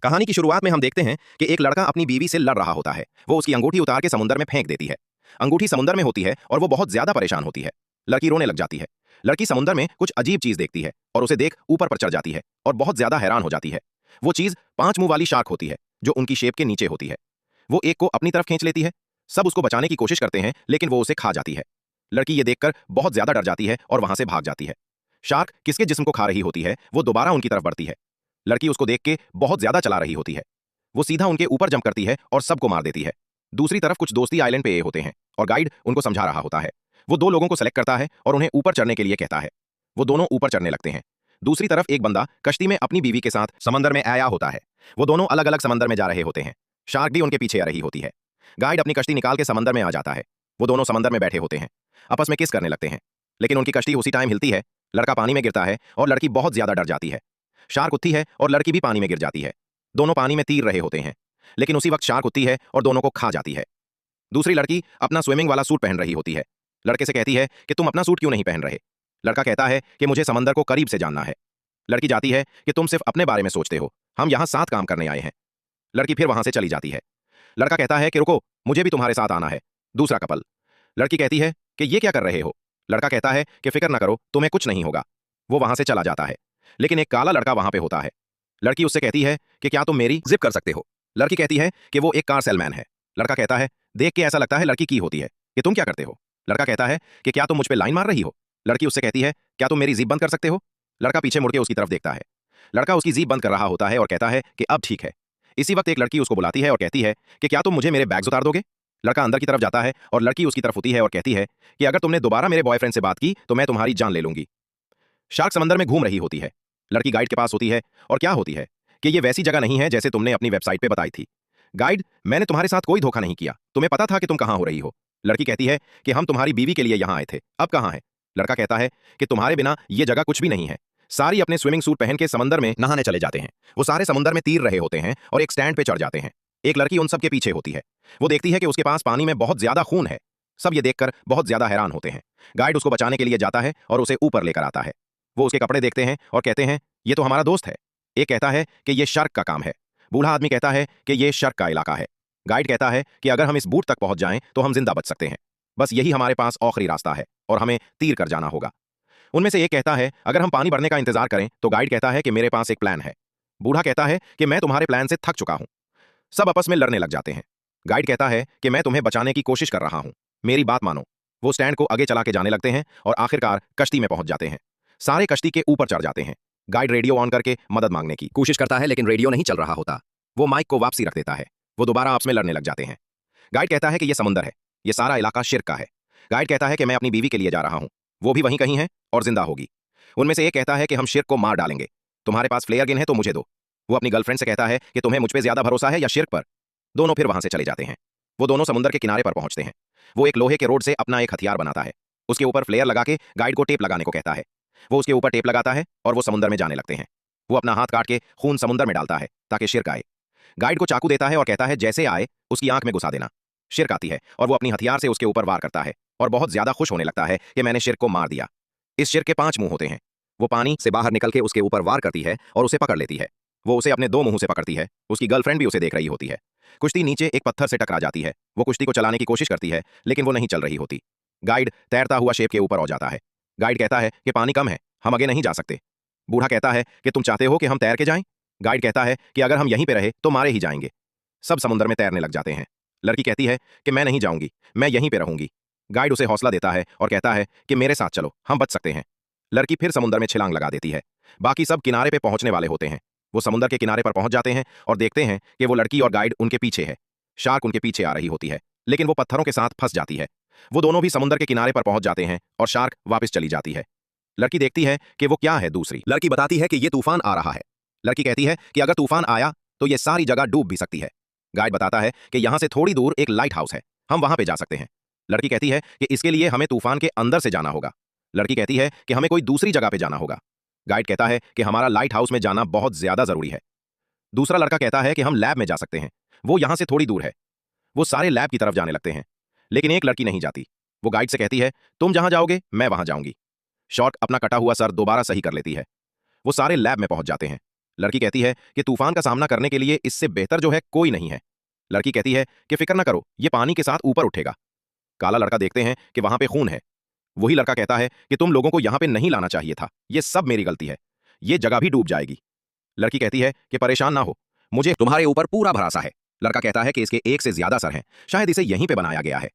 कहानी की शुरुआत में हम देखते हैं कि एक लड़का अपनी बीवी से लड़ रहा होता है। वो उसकी अंगूठी उतार के समुद्र में फेंक देती है। अंगूठी समुद्र में होती है और वो बहुत ज्यादा परेशान होती है। लड़की रोने लग जाती है। लड़की समुद्र में कुछ अजीब चीज देखती है और उसे देख ऊपर पर चढ़ जाती है और बहुत ज्यादा हैरान हो जाती है। वो चीज 5 मुंह वाली शार्क होती है जो उनकी शेप के नीचे होती है। वो एक को अपनी तरफ खींच लेती है। सब उसको बचाने की कोशिश करते हैं लेकिन वो उसे खा जाती है। लड़की ये देखकर बहुत ज्यादा डर जाती है और वहां से भाग जाती है। शार्क किसके जिस्म को खा रही होती है वो दोबारा उनकी तरफ बढ़ती है। लड़की उसको देख के बहुत ज्यादा चला रही होती है। वो सीधा उनके ऊपर जंप करती है और सबको मार देती है। दूसरी तरफ कुछ दोस्ती आइलैंड पे ये होते हैं और गाइड उनको समझा रहा होता है। वो 2 लोगों को सेलेक्ट करता है और उन्हें ऊपर चढ़ने के लिए कहता है। वो दोनों ऊपर चढ़ने लगते हैं। दूसरी तरफ एक बंदा कश्ती में अपनी बीवी के साथ समंदर में आया होता है। वो दोनों अलग अलग समंदर में जा रहे होते हैं। शार्क भी उनके पीछे आ रही होती है। गाइड अपनी कश्ती निकाल के समंदर में आ जाता है। वो दोनों समंदर में बैठे होते हैं। आपस में किस करने लगते हैं लेकिन उनकी कश्ती उसी टाइम हिलती है। लड़का पानी में गिरता है और लड़की बहुत ज्यादा डर जाती है। शार्क उठती है और लड़की भी पानी में गिर जाती है। दोनों पानी में तीर रहे होते हैं लेकिन उसी वक्त शार्क उठती है और दोनों को खा जाती है। दूसरी लड़की अपना स्विमिंग वाला सूट पहन रही होती है। लड़के से कहती है कि तुम अपना सूट क्यों नहीं पहन रहे। लड़का कहता है कि मुझे समंदर को करीब से जानना है। लड़की जाती है कि तुम सिर्फ अपने बारे में सोचते हो, हम यहाँ साथ काम करने आए हैं। लड़की फिर वहां से चली जाती है। लड़का कहता है कि रुको, मुझे भी तुम्हारे साथ आना है। दूसरा कपल। लड़की कहती है कि ये क्या कर रहे हो। लड़का कहता है कि फिक्र ना करो, तुम्हें कुछ नहीं होगा। वो वहां से चला जाता है लेकिन एक काला लड़का वहां पे होता है। लड़की उससे कहती है कि क्या तुम मेरी जिप कर सकते हो। लड़की कहती है कि वो एक कार सेलमैन है। लड़का कहता है देख के ऐसा लगता है लड़की की होती है कि तुम क्या करते हो। लड़का कहता है कि क्या तुम मुझ पे लाइन मार रही हो। लड़की उससे कहती है क्या तुम मेरी जीप बंद कर सकते हो। लड़का पीछे मुड़ के उसकी तरफ देखता है। लड़का उसकी जीप बंद कर रहा होता है और कहता है कि अब ठीक है। इसी वक्त एक लड़की उसको बुलाती है और कहती है कि क्या तुम मुझे मेरे बैग्स उतार दोगे। लड़का अंदर की तरफ जाता है और लड़की उसकी तरफ होती है और कहती है कि अगर तुमने दोबारा मेरे बॉयफ्रेंड से बात की तो मैं तुम्हारी जान ले लूंगी। शार्क समंदर में घूम रही होती है। लड़की गाइड के पास होती है और क्या होती है कि ये वैसी जगह नहीं है जैसे तुमने अपनी वेबसाइट पे बताई थी। गाइड, मैंने तुम्हारे साथ कोई धोखा नहीं किया, तुम्हें पता था कि तुम कहां हो रही हो। लड़की कहती है कि हम तुम्हारी बीवी के लिए यहां आए थे, अब कहां है। लड़का कहता है कि तुम्हारे बिना ये जगह कुछ भी नहीं है। सारी अपने स्विमिंग सूट पहन के समंदर में नहाने चले जाते हैं। वो सारे समुंदर में तीर रहे होते हैं और एक स्टैंड पे चढ़ जाते हैं। एक लड़की उन सब के पीछे होती है। वो देखती है कि उसके पास पानी में बहुत ज्यादा खून है। सब ये देखकर बहुत ज्यादा हैरान होते हैं। गाइड उसको बचाने के लिए जाता है और उसे ऊपर लेकर आता है। वो उसके कपड़े देखते हैं और कहते हैं ये तो हमारा दोस्त है। एक कहता है कि ये शार्क का काम है। बूढ़ा आदमी कहता है कि ये शार्क का इलाका है। गाइड कहता है कि अगर हम इस बूट तक पहुंच जाएं तो हम जिंदा बच सकते हैं। बस यही हमारे पास आखिरी रास्ता है और हमें तीर कर जाना होगा। उनमें से एक कहता है अगर हम पानी भरने का इंतजार करें तो गाइड कहता है कि मेरे पास एक प्लान है। बूढ़ा कहता है कि मैं तुम्हारे प्लान से थक चुका हूं। सब आपस में लड़ने लग जाते हैं। गाइड कहता है कि मैं तुम्हें बचाने की कोशिश कर रहा हूं, मेरी बात मानो। वो स्टैंड को आगे चला के जाने लगते हैं और आखिरकार कश्ती में पहुंच जाते हैं। सारे कश्ती के ऊपर चढ़ जाते हैं। गाइड रेडियो ऑन करके मदद मांगने की कोशिश करता है लेकिन रेडियो नहीं चल रहा होता। वो माइक को वापसी रख देता है। वो दोबारा आपस में लड़ने लग जाते हैं। गाइड कहता है कि यह समुंदर है, यह सारा इलाका शिर्क का है। गाइड कहता है कि मैं अपनी बीवी के लिए जा रहा हूं, वो भी वहीं कहीं है और जिंदा होगी। उनमें से एक कहता है कि हम शिर्क को मार डालेंगे, तुम्हारे पास फ्लेयर गन है तो मुझे दो। वो अपनी गर्लफ्रेंड से कहता है कि तुम्हें मुझ पे ज्यादा भरोसा है या शिर्क पर। दोनों फिर वहां से चले जाते हैं। वो दोनों समुद्र के किनारे पर पहुंचते हैं। वो एक लोहे के रोड से अपना एक हथियार बनाता है। उसके ऊपर फ्लेयर लगा के गाइड को टेप लगाने को कहता है। वो उसके ऊपर टेप लगाता है और वो समुद्र में जाने लगते हैं। वो अपना हाथ काट के खून समुद्र में डालता है ताकि शिर्क आए। गाइड को चाकू देता है और कहता है जैसे आए उसकी आंख में घुसा देना। शिर्क आती है और वो अपनी हथियार से उसके ऊपर वार करता है और बहुत ज्यादा खुश होने लगता है कि मैंने शिर्क को मार दिया। इस शिर्क के 5 मुंह होते हैं। वो पानी से बाहर निकल के उसके ऊपर वार करती है और उसे पकड़ लेती है। वो उसे अपने 2 मुंह से पकड़ती है। उसकी गर्लफ्रेंड भी उसे देख रही होती है। कुश्ती नीचे एक पत्थर से टकरा जाती है। वो कुश्ती को चलाने की कोशिश करती है लेकिन वो नहीं चल रही होती। गाइड तैरता हुआ शेप के ऊपर हो जाता है। गाइड कहता है कि पानी कम है, हम आगे नहीं जा सकते। बूढ़ा कहता है कि तुम चाहते हो कि हम तैर के जाएं। गाइड कहता है कि अगर हम यहीं पे रहे तो मारे ही जाएंगे। सब समुद्र में तैरने लग जाते हैं। लड़की कहती है कि मैं नहीं जाऊंगी, मैं यहीं पे रहूंगी। गाइड उसे हौसला देता है और कहता है कि मेरे साथ चलो, हम बच सकते हैं। लड़की फिर समुद्र में छलांग लगा देती है। बाकी सब किनारे पे पहुंचने वाले होते हैं। वो समुद्र के किनारे पर पहुंच जाते हैं और देखते हैं कि वो लड़की और गाइड उनके पीछे है। शार्क उनके पीछे आ रही होती है लेकिन वो पत्थरों के साथ फंस जाती है। वो दोनों भी समुद्र के किनारे पर पहुंच जाते हैं और शार्क वापस चली जाती है। लड़की देखती है कि वो क्या है। दूसरी लड़की बताती है कि ये तूफान आ रहा है। लड़की कहती है कि अगर तूफान आया तो ये सारी जगह डूब भी सकती है। गाइड बताता है कि यहां से थोड़ी दूर एक लाइट हाउस है, हम वहां पे जा सकते हैं। लड़की कहती है कि इसके लिए हमें तूफान के अंदर से जाना होगा। लड़की कहती है कि हमें कोई दूसरी जगह पे जाना होगा। गाइड कहता है कि हमारा लाइट हाउस में जाना बहुत ज्यादा जरूरी है। दूसरा लड़का कहता है कि हम लैब में जा सकते हैं, वो यहां से थोड़ी दूर है। वो सारे लैब की तरफ जाने लगते हैं लेकिन एक लड़की नहीं जाती। वो गाइड से कहती है तुम जहां जाओगे मैं वहां जाऊंगी। शॉर्क अपना कटा हुआ सर दोबारा सही कर लेती है। वो सारे लैब में पहुंच जाते हैं। लड़की कहती है कि तूफान का सामना करने के लिए इससे बेहतर जो है कोई नहीं है। लड़की कहती है कि फिक्र ना करो, ये पानी के साथ ऊपर उठेगा। काला लड़का देखते हैं कि वहां पे खून है। वही लड़का कहता है कि तुम लोगों को यहां पे नहीं लाना चाहिए था, ये सब मेरी गलती है, ये जगह भी डूब जाएगी। लड़की कहती है कि परेशान ना हो, मुझे तुम्हारे ऊपर पूरा भरोसा है। लड़का कहता है कि इसके एक से ज्यादा सर हैं, शायद इसे यहीं पे बनाया गया है।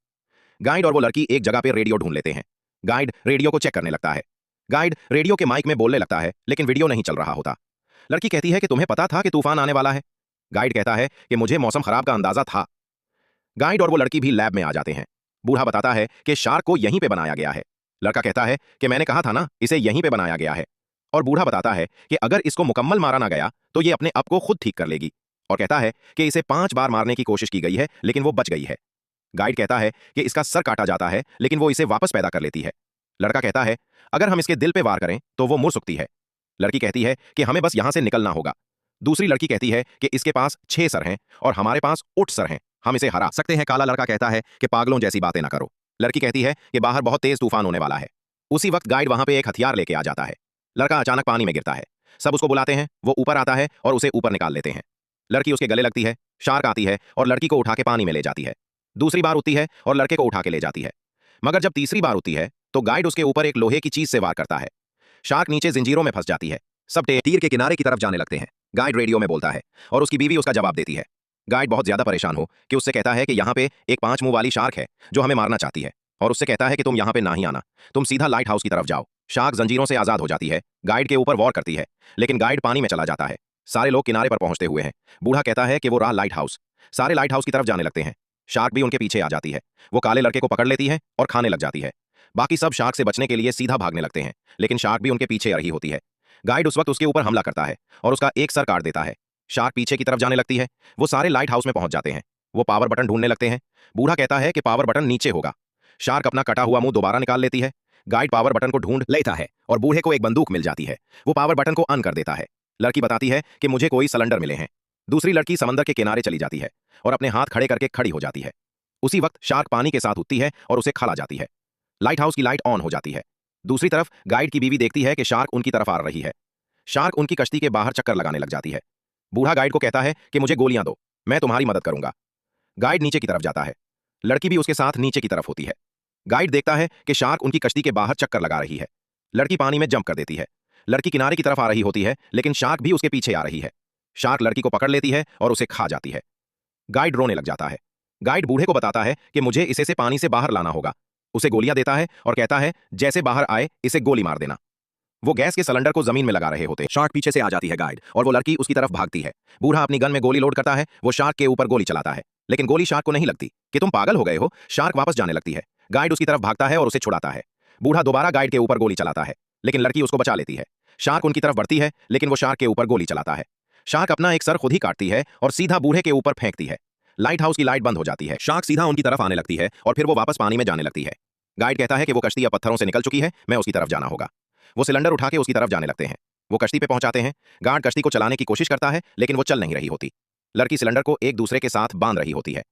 गाइड और वो लड़की एक जगह पे रेडियो ढूंढ लेते हैं। गाइड रेडियो को चेक करने लगता है। गाइड रेडियो के माइक में बोलने लगता है, लेकिन वीडियो नहीं चल रहा होता। लड़की कहती है कि तुम्हें पता था कि तूफान आने वाला है। गाइड कहता है कि मुझे मौसम खराब का अंदाजा था। गाइड और वो लड़की भी लैब में आ जाते हैं। बूढ़ा बताता है कि शार्क को यहीं पे बनाया गया है। लड़का कहता है कि मैंने कहा था ना, इसे यहीं पे बनाया गया है। और बूढ़ा बताता है कि अगर इसको मुकम्मल मारा ना गया तो ये अपने आप को खुद ठीक कर लेगी। और कहता है कि इसे 5 बार मारने की कोशिश की गई है, लेकिन वो बच गई है। गाइड कहता है कि इसका सर काटा जाता है, लेकिन वो इसे वापस पैदा कर लेती है। लड़का कहता है अगर हम इसके दिल पे वार करें तो वो मुड़ सकती है। लड़की कहती है कि हमें बस यहां से निकलना होगा। दूसरी लड़की कहती है कि इसके पास 6 सर हैं और हमारे पास 8 सर हैं, हम इसे हरा सकते हैं। काला लड़का कहता है कि पागलों जैसी बातें ना करो। लड़की कहती है कि बाहर बहुत तेज तूफान होने वाला है। उसी वक्त गाइड वहां पे एक हथियार लेके आ जाता है। लड़का अचानक पानी में गिरता है। सब उसको बुलाते हैं, वो ऊपर आता है और उसे ऊपर निकाल लेते हैं। लड़की उसके गले लगती है। शार्क आती है और लड़की को उठा के पानी में ले जाती है। दूसरी बार उठती है और लड़के को उठा के ले जाती है। मगर जब तीसरी बार उठती है तो गाइड उसके ऊपर एक लोहे की चीज से वार करता है। शार्क नीचे जंजीरों में फंस जाती है। सब तीर के किनारे की तरफ जाने लगते हैं। गाइड रेडियो में बोलता है और उसकी बीवी उसका जवाब देती है। गाइड बहुत ज्यादा परेशान हो कि उससे कहता है कि यहाँ पे एक 5 मुंह वाली शार्क है जो हमें मारना चाहती है, और उससे कहता है कि तुम यहाँ पे ना ही आना, तुम सीधा लाइट हाउस की तरफ जाओ। शार्क जंजीरों से आजाद हो जाती है, गाइड के ऊपर वॉर करती है, लेकिन गाइड पानी में चला जाता है। सारे लोग किनारे पर पहुंचते हुए हैं। बूढ़ा कहता है कि वो रहा लाइट हाउस। सारे लाइट हाउस की तरफ जाने लगते हैं। शार्क भी उनके पीछे आ जाती है। वो काले लड़के को पकड़ लेती है और खाने लग जाती है। बाकी सब शार्क से बचने के लिए सीधा भागने लगते हैं, लेकिन शार्क भी उनके पीछे आ रही होती है। गाइड उस वक्त उसके ऊपर हमला करता है और उसका एक सर काट देता है। शार्क पीछे की तरफ जाने लगती है। वो सारे लाइट हाउस में पहुंच जाते हैं। वो पावर बटन ढूंढने लगते हैं। बूढ़ा कहता है कि पावर बटन नीचे होगा। शार्क अपना कटा हुआ मुंह दोबारा निकाल लेती है। गाइड पावर बटन को ढूंढ लेता है और बूढ़े को एक बंदूक मिल जाती है। वो पावर बटन को ऑन कर देता है। लड़की बताती है कि मुझे कोई सिलेंडर मिले हैं। दूसरी लड़की समंदर के किनारे चली जाती है और अपने हाथ खड़े करके खड़ी हो जाती है। उसी वक्त शार्क पानी के साथ उठती है और उसे खा जाती है। लाइट हाउस की लाइट ऑन हो जाती है। दूसरी तरफ गाइड की बीवी देखती है कि शार्क उनकी तरफ आ रही है। शार्क उनकी कश्ती के बाहर चक्कर लगाने लग जाती है। बूढ़ा गाइड को कहता है कि मुझे गोलियां दो, मैं तुम्हारी मदद करूंगा। गाइड नीचे की तरफ जाता है। लड़की भी उसके साथ नीचे की तरफ होती है। गाइड देखता है कि शार्क उनकी कश्ती के बाहर चक्कर लगा रही है। लड़की पानी में जंप कर देती है। लड़की किनारे की तरफ आ रही होती है, लेकिन शार्क भी उसके पीछे आ रही है। शार्क लड़की को पकड़ लेती है और उसे खा जाती है। गाइड रोने लग जाता है। गाइड बूढ़े को बताता है कि मुझे इसे से पानी से बाहर लाना होगा। उसे गोलियां देता है और कहता है जैसे बाहर आए इसे गोली मार देना। वो गैस के सिलेंडर को जमीन में लगा रहे होते। शार्क पीछे से आ जाती है गाइड और वो लड़की उसकी तरफ भागती है। बूढ़ा अपनी गन में गोली लोड करता है। वो शार्क के ऊपर गोली चलाता है, लेकिन गोली शार्क को नहीं लगती। कि तुम पागल हो गए हो। शार्क वापस जाने लगती है। गाइड उसकी तरफ भागता है और उसे छुड़ाता है। बूढ़ा दोबारा गाइड के ऊपर गोली चलाता है, लेकिन लड़की उसको बचा लेती है। शार्क उनकी तरफ बढ़ती है, लेकिन वो शार्क के ऊपर गोली चलाता है। शार्क अपना एक सर खुद ही काटती है और सीधा बूढ़े के ऊपर फेंकती है। लाइट हाउस की लाइट बंद हो जाती है। शार्क सीधा उनकी तरफ आने लगती है और फिर वो वापस पानी में जाने लगती है। गाइड कहता है कि वो कश्ती अब पत्थरों से निकल चुकी है, मैं उसकी तरफ जाना होगा। वो सिलेंडर उठा के उसकी तरफ जाने लगते हैं। वो कश्ती पे पहुंचाते हैं। गार्ड कश्ती को चलाने की कोशिश करता है, लेकिन वो चल नहीं रही होती। लड़की सिलेंडर को एक दूसरे के साथ बांध रही होती है।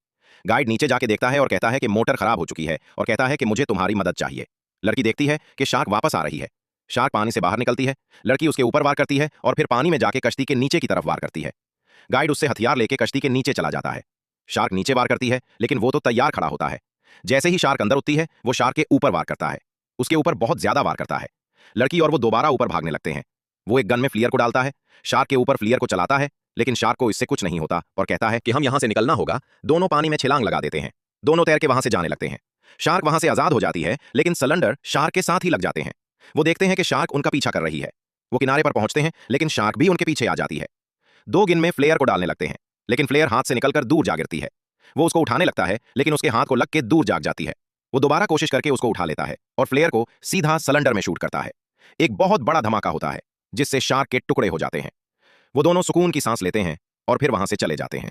गाइड नीचे जाके देखता है और कहता है कि मोटर खराब हो चुकी है और कहता है कि मुझे तुम्हारी मदद चाहिए। लड़की देखती है कि शार्क वापस आ रही है। शार्क पानी से बाहर निकलती है। लड़की उसके ऊपर वार करती है और फिर पानी में जाके कश्ती के नीचे की तरफ वार करती है। गाइड उससे हथियार लेके कश्ती के नीचे चला जाता है। शार्क नीचे वार करती है, लेकिन वो तो तैयार खड़ा होता है। जैसे ही शार्क अंदर उठती है, वो शार्क के ऊपर वार करता है। उसके ऊपर बहुत ज्यादा वार करता है। लड़की और वो दोबारा ऊपर भागने लगते हैं। वो एक गन में फ्लियर को डालता है। शार्क के ऊपर फ्लियर को चलाता है, लेकिन शार्क को इससे कुछ नहीं होता और कहता है कि हम यहां से निकलना होगा। दोनों पानी में छलांग लगा देते हैं। दोनों तैर के वहां से जाने लगते हैं। शार्क वहां से आजाद हो जाती है, लेकिन सिलेंडर शार्क के साथ ही लग जाते हैं। वो देखते हैं कि शार्क उनका पीछा कर रही है। वो किनारे पर पहुंचते हैं, लेकिन शार्क भी उनके पीछे आ जाती है। 2 गिन में फ्लेयर को डालने लगते हैं, लेकिन फ्लेयर हाथ से निकलकर दूर जा गिरती है। वो उसको उठाने लगता है, लेकिन उसके हाथ को लग के दूर जाग जाती है। वो दोबारा कोशिश करके उसको उठा लेता है और फ्लेयर को सीधा सिलेंडर में शूट करता है। एक बहुत बड़ा धमाका होता है, जिससे शार्क के टुकड़े हो जाते हैं। वो दोनों सुकून की सांस लेते हैं और फिर वहां से चले जाते हैं।